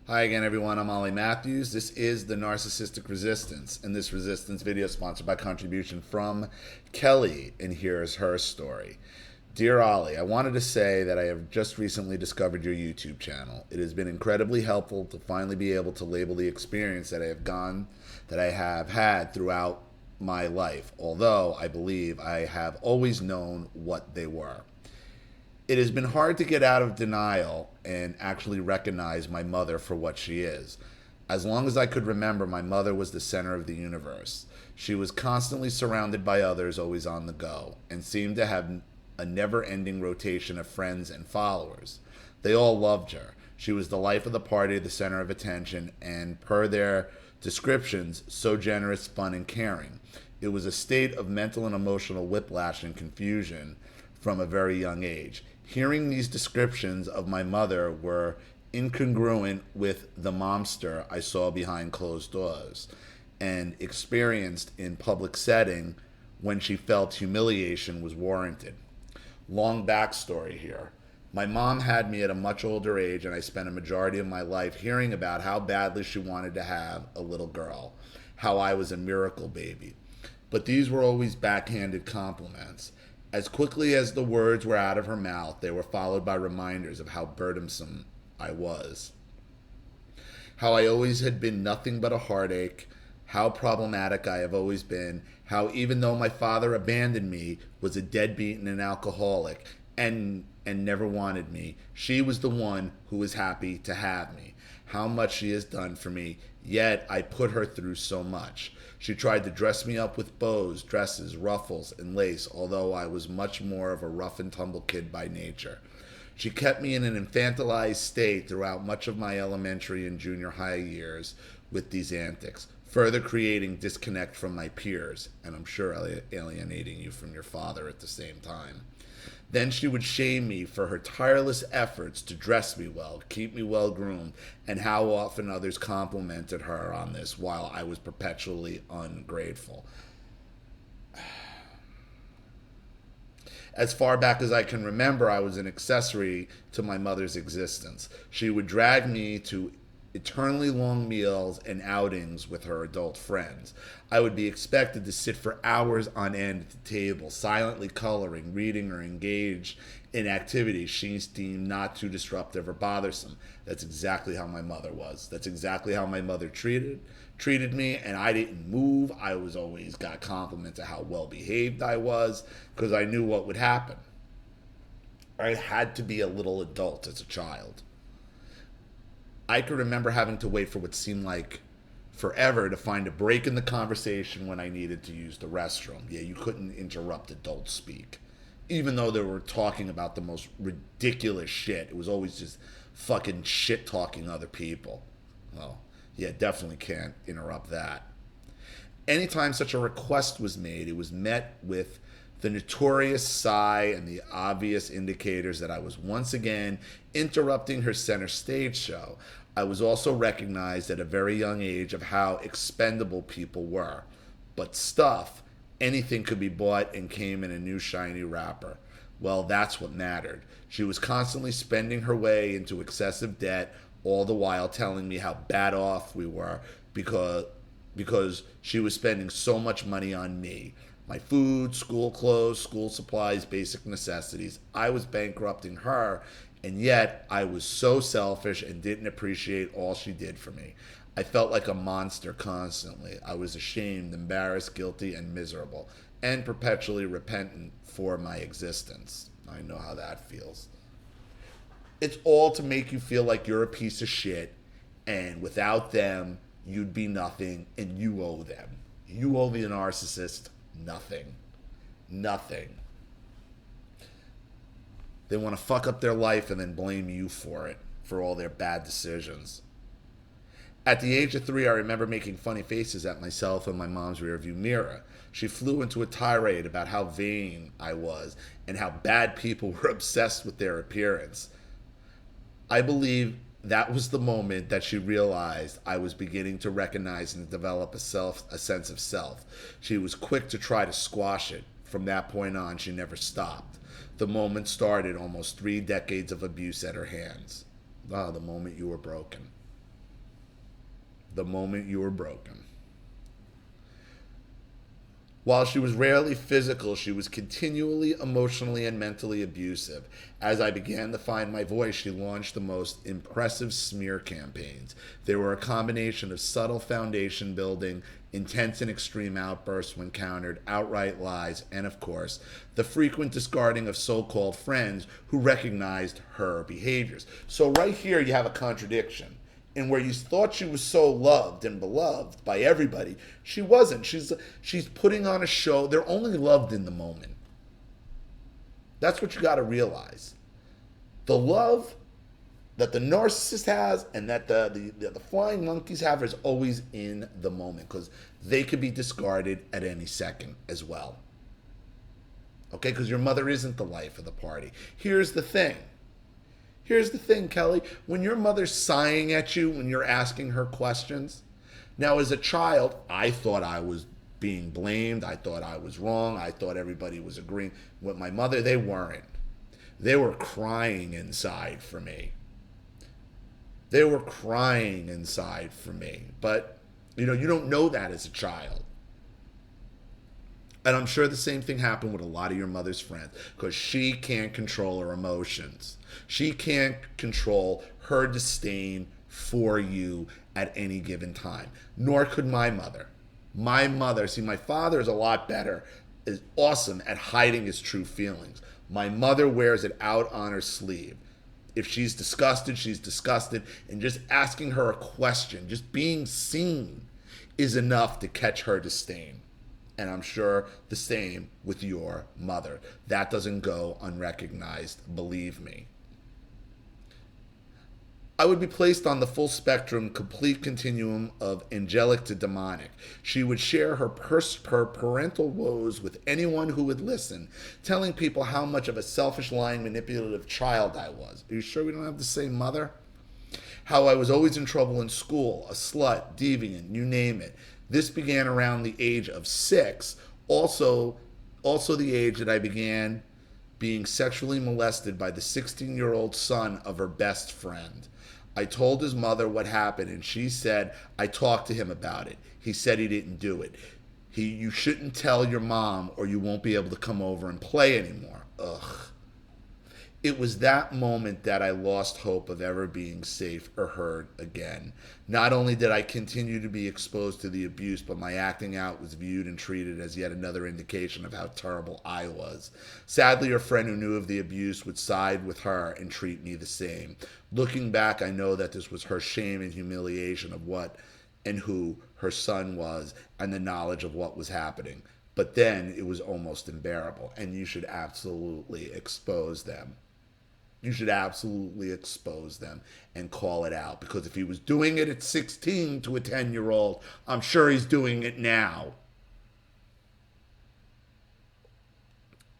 Hi again, everyone. I'm Ollie Matthews. This is the Narcissistic Resistance, and this resistance video is sponsored by contribution from Kelly, and here's her story. Dear Ollie, I wanted to say that I have just recently discovered your YouTube channel. It has been incredibly helpful to finally be able to label the experience that I have had throughout my life, although I believe I have always known what they were. It has been hard to get out of denial and actually recognize my mother for what she is. As long as I could remember, my mother was the center of the universe. She was constantly surrounded by others, always on the go, and seemed to have a never ending rotation of friends and followers. They all loved her. She was the life of the party, the center of attention, and per their descriptions, so generous, fun, and caring. It was a state of mental and emotional whiplash and confusion from a very young age. Hearing these descriptions of my mother were incongruent with the monster I saw behind closed doors and experienced in public setting when she felt humiliation was warranted. Long backstory here. My mom had me at a much older age, and I spent a majority of my life hearing about how badly she wanted to have a little girl, how I was a miracle baby. But these were always backhanded compliments. As quickly as the words were out of her mouth, they were followed by reminders of how burdensome I was, how I always had been nothing but a heartache, how problematic I have always been, how even though my father abandoned me, was a deadbeat and an alcoholic, and never wanted me, she was the one who was happy to have me. How much she has done for me, yet I put her through so much. She tried to dress me up with bows, dresses, ruffles, and lace, although I was much more of a rough and tumble kid by nature. She kept me in an infantilized state throughout much of my elementary and junior high years with these antics, further creating disconnect from my peers, and I'm sure alienating you from your father at the same time. Then she would shame me for her tireless efforts to dress me well, keep me well groomed, and how often others complimented her on this while I was perpetually ungrateful. As far back as I can remember, I was an accessory to my mother's existence. She would drag me to eternally long meals and outings with her adult friends. I would be expected to sit for hours on end at the table, silently coloring, reading, or engaged in activities she deemed not too disruptive or bothersome. That's exactly how my mother was. That's exactly how my mother treated me, and I didn't move. I was always got compliments of how well behaved I was because I knew what would happen. I had to be a little adult as a child. I could remember having to wait for what seemed like forever to find a break in the conversation when I needed to use the restroom. Yeah, you couldn't interrupt adult speak. Even though they were talking about the most ridiculous shit, it was always just fucking shit talking other people. Well, yeah, definitely can't interrupt that. Anytime such a request was made, it was met with the notorious sigh and the obvious indicators that I was once again interrupting her center stage show. I was also recognized at a very young age of how expendable people were. But stuff, anything could be bought and came in a new shiny wrapper. Well, that's what mattered. She was constantly spending her way into excessive debt, all the while telling me how bad off we were because she was spending so much money on me. My food, school clothes, school supplies, basic necessities. I was bankrupting her, and yet I was so selfish and didn't appreciate all she did for me. I felt like a monster constantly. I was ashamed, embarrassed, guilty, and miserable, and perpetually repentant for my existence. I know how that feels. It's all to make you feel like you're a piece of shit, and without them, you'd be nothing, and you owe them. You owe the narcissist nothing. Nothing. They want to fuck up their life and then blame you for it, for all their bad decisions. At the age of 3, I remember making funny faces at myself in my mom's rearview mirror. She flew into a tirade about how vain I was and how bad people were obsessed with their appearance. I believe that was the moment that she realized I was beginning to recognize and develop a sense of self. She was quick to try to squash it. From that point on, she never stopped. The moment started almost 3 decades of abuse at her hands. Ah, the moment you were broken. the moment you were broken. While she was rarely physical, she was continually emotionally and mentally abusive. As I began to find my voice, she launched the most impressive smear campaigns. They were a combination of subtle foundation building, intense and extreme outbursts when countered, outright lies, and of course, the frequent discarding of so-called friends who recognized her behaviors. So right here you have a contradiction. And where you thought she was so loved and beloved by everybody, she wasn't. She's putting on a show. They're only loved in the moment. That's what you got to realize. The love that the narcissist has and that the flying monkeys have is always in the moment, because they could be discarded at any second as well. Okay, because your mother isn't the life of the party. Here's the thing, Kelly. When your mother's sighing at you when you're asking her questions, now as a child, I thought I was being blamed. I thought I was wrong. I thought everybody was agreeing with my mother. They weren't. They were crying inside for me. But, you don't know that as a child. And I'm sure the same thing happened with a lot of your mother's friends, because she can't control her emotions. She can't control her disdain for you at any given time. Nor could my mother. My father is a lot better, is awesome at hiding his true feelings. My mother wears it out on her sleeve. If she's disgusted, she's disgusted. And just asking her a question, just being seen, is enough to catch her disdain. And I'm sure the same with your mother. That doesn't go unrecognized, believe me. I would be placed on the full spectrum, complete continuum of angelic to demonic. She would share her parental woes with anyone who would listen, telling people how much of a selfish, lying, manipulative child I was. Are you sure we don't have the same mother? How I was always in trouble in school, a slut, deviant, you name it. This began around the age of 6, also the age that I began being sexually molested by the 16-year-old son of her best friend. I told his mother what happened, and she said, I talked to him about it. He said he didn't do it. You shouldn't tell your mom or you won't be able to come over and play anymore. Ugh. It was that moment that I lost hope of ever being safe or heard again. Not only did I continue to be exposed to the abuse, but my acting out was viewed and treated as yet another indication of how terrible I was. Sadly, her friend who knew of the abuse would side with her and treat me the same. Looking back, I know that this was her shame and humiliation of what and who her son was and the knowledge of what was happening. But then it was almost unbearable, and you should absolutely expose them. You should absolutely expose them and call it out. Because if he was doing it at 16 to a 10-year-old, I'm sure he's doing it now.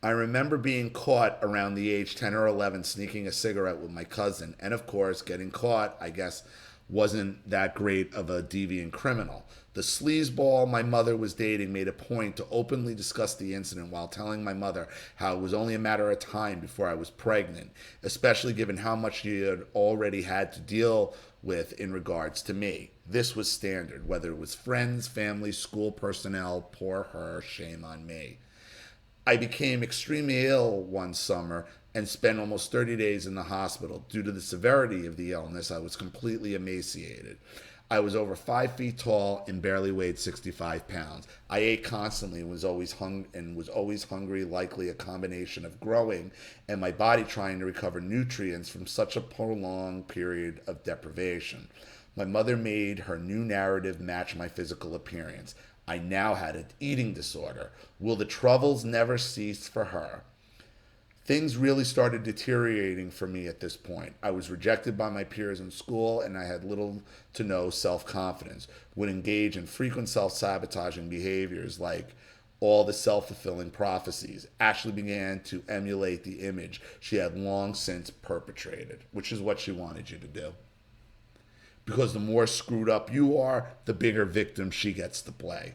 I remember being caught around the age 10 or 11 sneaking a cigarette with my cousin. And of course, getting caught, I guess, wasn't that great of a deviant criminal. The sleazeball my mother was dating made a point to openly discuss the incident while telling my mother how it was only a matter of time before I was pregnant, especially given how much she had already had to deal with in regards to me. This was standard, whether it was friends, family, school personnel. Poor her, shame on me. I became extremely ill one summer and spent almost 30 days in the hospital. Due to the severity of the illness, I was completely emaciated. I was over 5 feet tall and barely weighed 65 pounds. I ate constantly and was always hungry, likely a combination of growing and my body trying to recover nutrients from such a prolonged period of deprivation. My mother made her new narrative match my physical appearance. I now had an eating disorder. Will the troubles never cease for her? Things really started deteriorating for me at this point. I was rejected by my peers in school, and I had little to no self-confidence, would engage in frequent self-sabotaging behaviors like all the self-fulfilling prophecies, actually began to emulate the image she had long since perpetrated, which is what she wanted you to do. Because the more screwed up you are, the bigger victim she gets to play.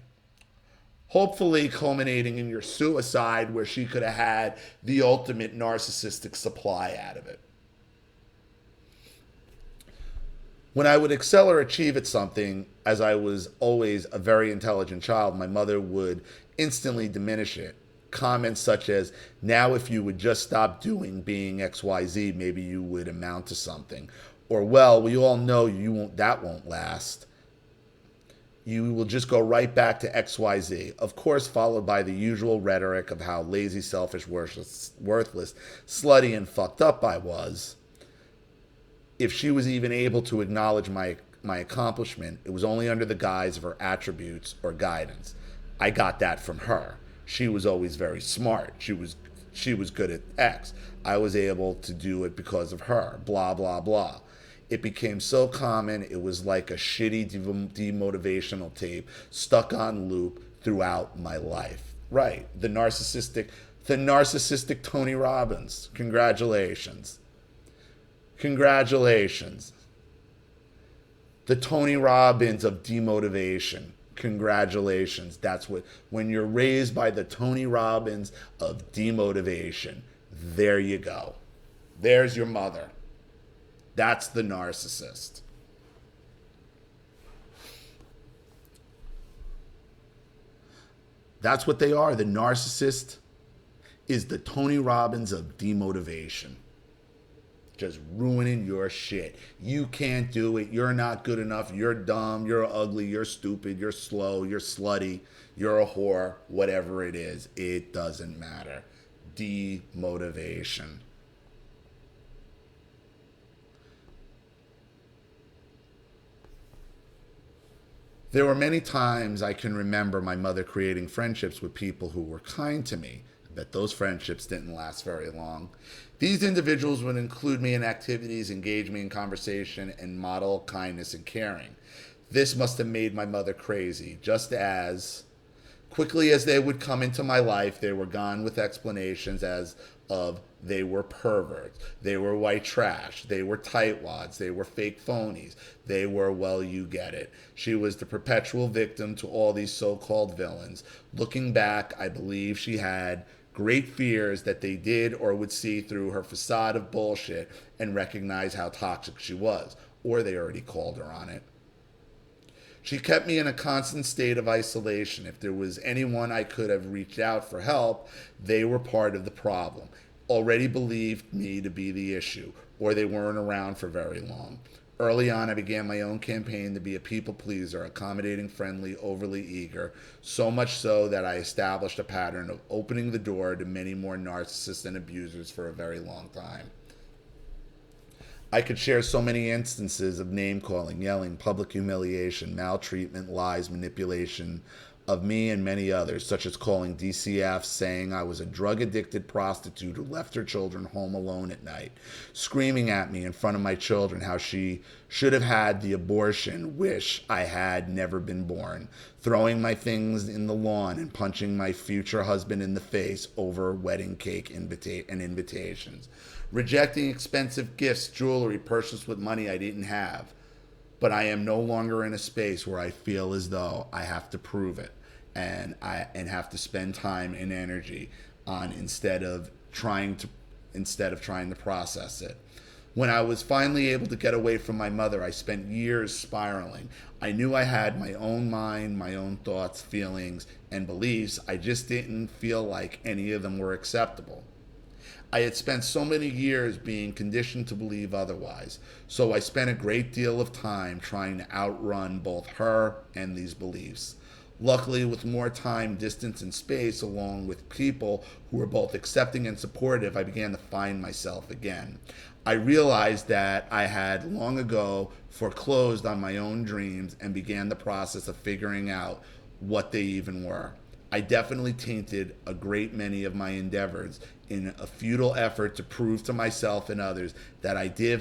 Hopefully culminating in your suicide, where she could have had the ultimate narcissistic supply out of it. When I would excel or achieve at something, as I was always a very intelligent child, my mother would instantly diminish it. Comments such as, now if you would just stop doing being XYZ, maybe you would amount to something. Or, well, we all know that won't last. You will just go right back to XYZ. Of course, followed by the usual rhetoric of how lazy, selfish, worthless, slutty, and fucked up I was. If she was even able to acknowledge my accomplishment, it was only under the guise of her attributes or guidance. I got that from her. She was always very smart. She was good at X. I was able to do it because of her. Blah blah blah. It became so common, it was like a shitty demotivational tape stuck on loop throughout my life. Right. The narcissistic Tony Robbins. Congratulations. Congratulations. The Tony Robbins of demotivation. Congratulations. That's what, when you're raised by the Tony Robbins of demotivation, there you go. There's your mother. That's the narcissist. That's what they are. The narcissist is the Tony Robbins of demotivation. Just ruining your shit. You can't do it. You're not good enough. You're dumb. You're ugly. You're stupid. You're slow. You're slutty. You're a whore. Whatever it is, it doesn't matter. Demotivation. There were many times I can remember my mother creating friendships with people who were kind to me. I bet those friendships didn't last very long. These individuals would include me in activities, engage me in conversation, and model kindness and caring. This must have made my mother crazy, just as quickly as they would come into my life, they were gone with explanations as of they were perverts, they were white trash, they were tightwads, they were fake phonies, they were, well, you get it. She was the perpetual victim to all these so-called villains. Looking back, I believe she had great fears that they did or would see through her facade of bullshit and recognize how toxic she was, or they already called her on it. She kept me in a constant state of isolation. If there was anyone I could have reached out for help, they were part of the problem, already believed me to be the issue, or they weren't around for very long. Early on, I began my own campaign to be a people pleaser, accommodating, friendly, overly eager, so much so that I established a pattern of opening the door to many more narcissists and abusers for a very long time. I could share so many instances of name calling, yelling, public humiliation, maltreatment, lies, manipulation of me and many others, such as calling DCF, saying I was a drug-addicted prostitute who left her children home alone at night, screaming at me in front of my children how she should have had the abortion, wish I had never been born, throwing my things in the lawn and punching my future husband in the face over wedding cake and invitations, rejecting expensive gifts, jewelry purchased with money I didn't have. But I am no longer in a space where I feel as though I have to prove it and have to spend time and energy on instead of trying to process it. When I was finally able to get away from my mother, I spent years spiraling. I knew I had my own mind, my own thoughts, feelings, and beliefs. I just didn't feel like any of them were acceptable. I had spent so many years being conditioned to believe otherwise, so I spent a great deal of time trying to outrun both her and these beliefs. Luckily, with more time, distance, and space, along with people who were both accepting and supportive, I began to find myself again. I realized that I had long ago foreclosed on my own dreams and began the process of figuring out what they even were. I definitely tainted a great many of my endeavors in a futile effort to prove to myself and others that I did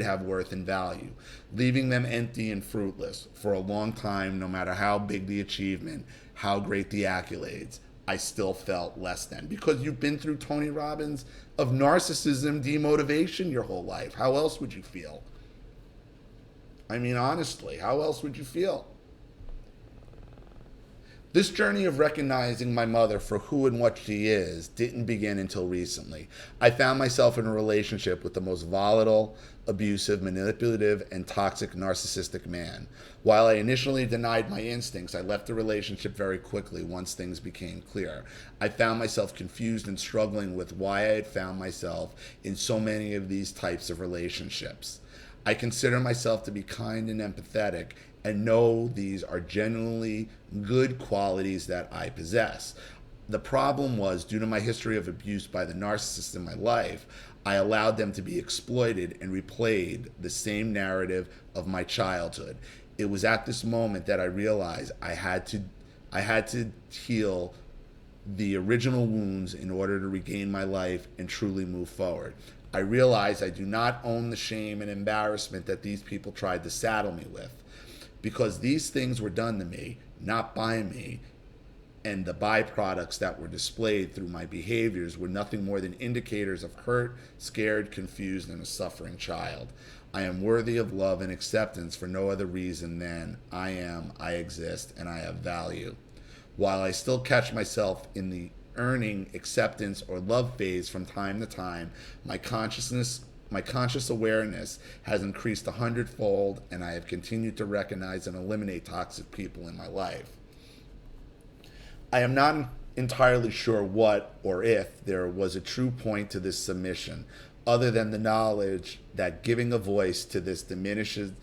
have worth and value, leaving them empty and fruitless. For a long time, no matter how big the achievement, how great the accolades, I still felt less than. Because you've been through Tony Robbins of narcissism, demotivation your whole life. How else would you feel? I mean, honestly, how else would you feel? This journey of recognizing my mother for who and what she is didn't begin until recently. I found myself in a relationship with the most volatile, abusive, manipulative, and toxic narcissistic man. While I initially denied my instincts, I left the relationship very quickly once things became clear. I found myself confused and struggling with why I had found myself in so many of these types of relationships. I consider myself to be kind and empathetic and know these are genuinely good qualities that I possess. The problem was, due to my history of abuse by the narcissist in my life, I allowed them to be exploited and replayed the same narrative of my childhood. It was at this moment that I realized I had to heal the original wounds in order to regain my life and truly move forward. I realized I do not own the shame and embarrassment that these people tried to saddle me with, because these things were done to me, not by me, and the byproducts that were displayed through my behaviors were nothing more than indicators of hurt, scared, confused, and a suffering child. I am worthy of love and acceptance for no other reason than I exist, and I have value. While I still catch myself in the earning acceptance or love phase from time to time, my conscious awareness has increased 100-fold, and I have continued to recognize and eliminate toxic people in my life. I am not entirely sure what or if there was a true point to this submission, other than the knowledge that giving a voice to this diminishes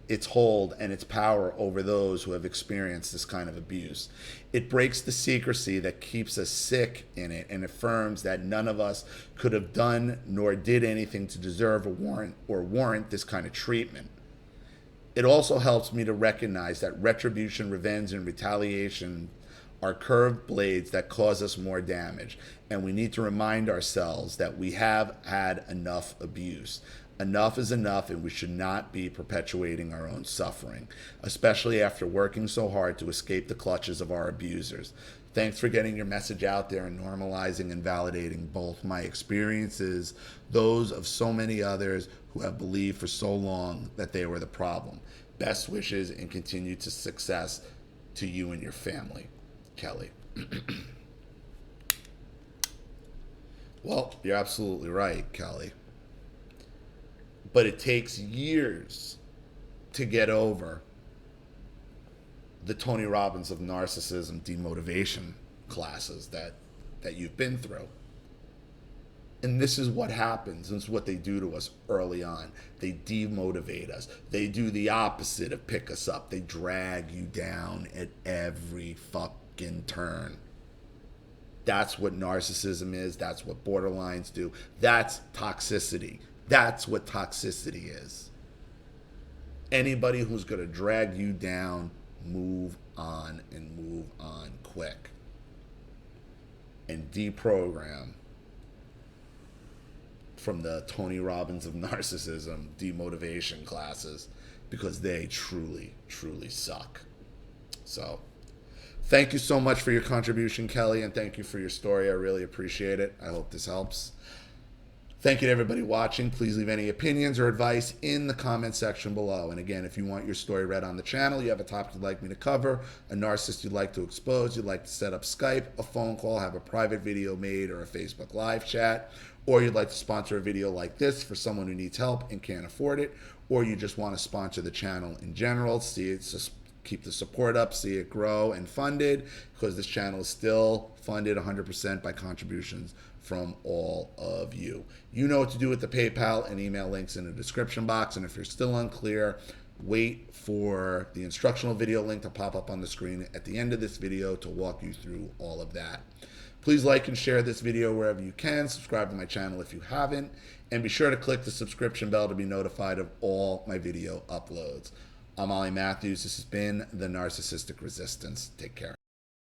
its hold and its power over those who have experienced this kind of abuse. It breaks the secrecy that keeps us sick in it and affirms that none of us could have done nor did anything to deserve a warrant this kind of treatment. It also helps me to recognize that retribution, revenge, and retaliation are curved blades that cause us more damage, and we need to remind ourselves that we have had enough abuse. Enough is enough, and we should not be perpetuating our own suffering, especially after working so hard to escape the clutches of our abusers. Thanks for getting your message out there and normalizing and validating both my experiences, those of so many others who have believed for so long that they were the problem. Best wishes and continued success to you and your family, Kelly. Well, you're absolutely right, Kelly. But it takes years to get over the Tony Robbins of narcissism demotivation classes that you've been through. And this is what happens. This is what they do to us early on. They demotivate us. They do the opposite of pick us up. They drag you down at every fucking turn. That's what narcissism is. That's what borderlines do. That's toxicity. That's what toxicity is. Anybody who's going to drag you down, move on and move on quick. And deprogram from the Tony Robbins of narcissism demotivation classes, because they truly, truly suck. So, thank you so much for your contribution, Kelly, and thank you for your story. I really appreciate it. I hope this helps. Thank you to everybody watching. Please leave any opinions or advice in the comment section below. And again, if you want your story read on the channel, you have a topic you'd like me to cover, a narcissist you'd like to expose, you'd like to set up Skype, a phone call, have a private video made, or a Facebook live chat, or you'd like to sponsor a video like this for someone who needs help and can't afford it, or you just want to sponsor the channel in general, keep the support up, see it grow and funded, because this channel is still funded 100% by contributions from all of you. You know what to do with the PayPal and email links in the description box. And if you're still unclear, wait for the instructional video link to pop up on the screen at the end of this video to walk you through all of that. Please like and share this video wherever you can. Subscribe to my channel if you haven't. And be sure to click the subscription bell to be notified of all my video uploads. I'm Ollie Matthews. This has been The Narcissistic Resistance. Take care.